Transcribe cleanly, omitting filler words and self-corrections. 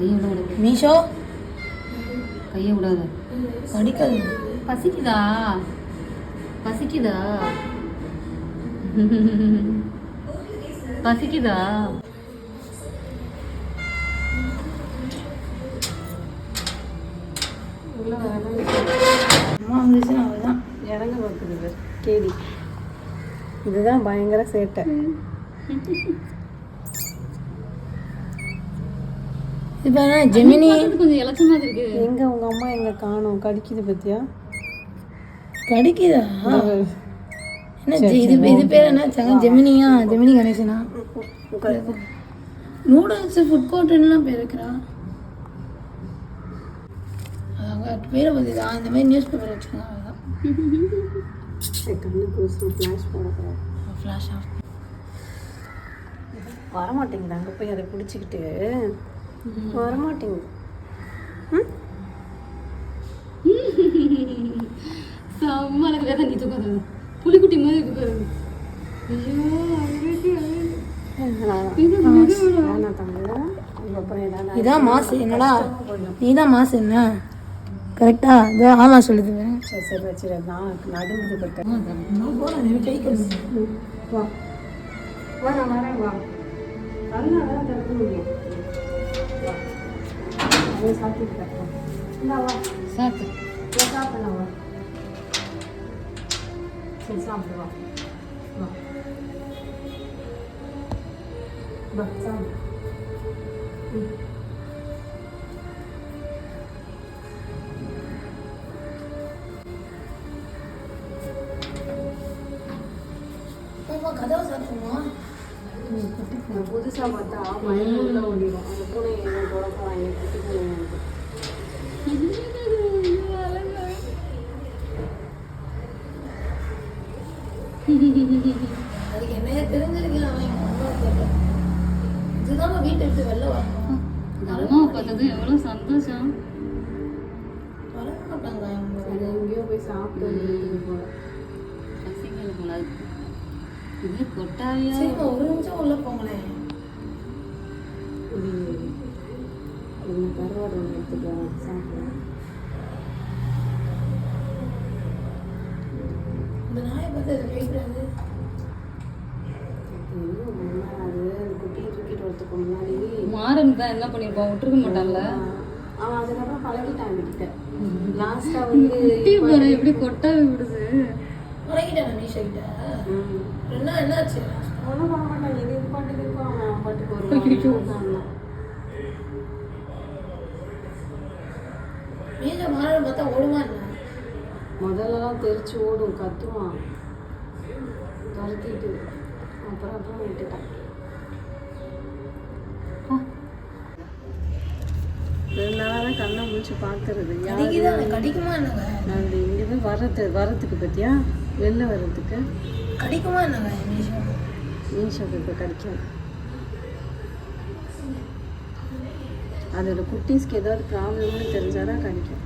கையை விடாது. மீஷோ கையை விடாது. கடிக்காது. பசிக்குதா பசிக்குதா பசிக்குதா? அம்மா வந்துச்சுன்னா அதுதான் இறங்க பார்க்குது கேடி. இதுதான் பயங்கர சேட்டை. இப்போ ஜெமினி கொஞ்சம் இலச்ச மாதிரி இருக்கு. எங்கே உங்கள் அம்மா எங்கே காணும்? கடிக்குது பத்தியா? கடிக்குதா? என்ன இது பேர் என்ன? ஜெமினியா? ஜெமினி கணேசனா? நூடுல்ஸ் ஃபுட் கோர்ட்டுலாம் பேர் இருக்கிறா. அதாங்க பேரை பற்றி தான் இந்த மாதிரி நியூஸ் பேப்பர் வச்சுக்கோங்க. அதுதான் ஃப்ளாஷ் ஆஃப் வரமாட்டேங்குது. அங்கே போய் அதை பிடிச்சிக்கிட்டு வரமாட்டேங்குது. செம்மலுக்கு வேதா நீ தூக்காது. புலிக்குட்டி மாதிரி தூக்காது. இதான் மாசு. என்னடா நீ தான் மாசு என்ன கரெக்டா? இது ஆமாம் சொல்லுது. சரி சரி வச்சுரு. நான் நடுவுது பட்டேன். கை கழுவு. வா வா நான் வரேன். வா அதனால தான் திறக்க முடியும். வா அதை சாப்பிட்டு இந்தா வா சாத்து சாப்பிடலாம். வா சரி சாப்பிடு. வா வா வா சாப்பிடு. கதவை சாத்துமா? புதுசாக பார்த்தா பயமுள்ள ஓடிடும். அந்த பூனை என்ன தொடக்கலாம் என் குட்டி பூனை. அதுக்கு என்னைய தெரிஞ்சிருக்கலாம். இதுதான் வீட்டை விட்டு வெளில வரணும். அம்மாவை பார்த்தது எவ்வளோ சந்தோஷம். வர மாட்டாங்க. அது எங்கேயோ போய் சாப்பிட்டு போல. பசிக்கல போல. இது கொட்டாவியா? சரிம்மா ஒரு நிமிஷம் உள்ள போங்களேன். கருவாடு ஒன்று எடுத்துக்கலாம் சாப்பிடலாம். இந்த நாயை பார்த்து அது கேட்குறாங்க. அது குட்டியை தூக்கிட்டு வரதுக்கு முன்னாடி மாறன் தான் என்ன பண்ணியிருப்பான்? விட்டுருக்க மாட்டான்ல அவன். அதுக்கப்புறம் பழகிட்டான் கிட்ட. லாஸ்ட்டாக வந்து எப்படி கொட்டாவி விடுது. பழகிட்டான நீஷா கிட்ட. என்னாச்சு? ஒன்றும் பண்ண மாட்டாங்க. இது பாட்டுக்கு இருக்கும். அவன் பாட்டுக்கு வருவான். நீஷா மாறன் பார்த்தா ஓடுமா என்ன? முதல்லலாம் தெரிச்சு ஓடும், கத்துவான், துரத்திட்டு அப்புறம் விட்டுட்டான். ரெண்டு நாளாக தான் கண்ணை முடிச்சு பார்க்கறது. கடிக்குமா என்னங்க? நாங்கள் இங்கேருந்து வரத்துக்கு பற்றியா வெளில வர்றதுக்கு கடிக்குமா என்னங்க? மீஷோக்கு இப்போ கடிக்கும். அதோட குட்டீஸ்க்கு ஏதாவது ப்ராப்ளம்னு தெரிஞ்சாதான் கடிக்கும்.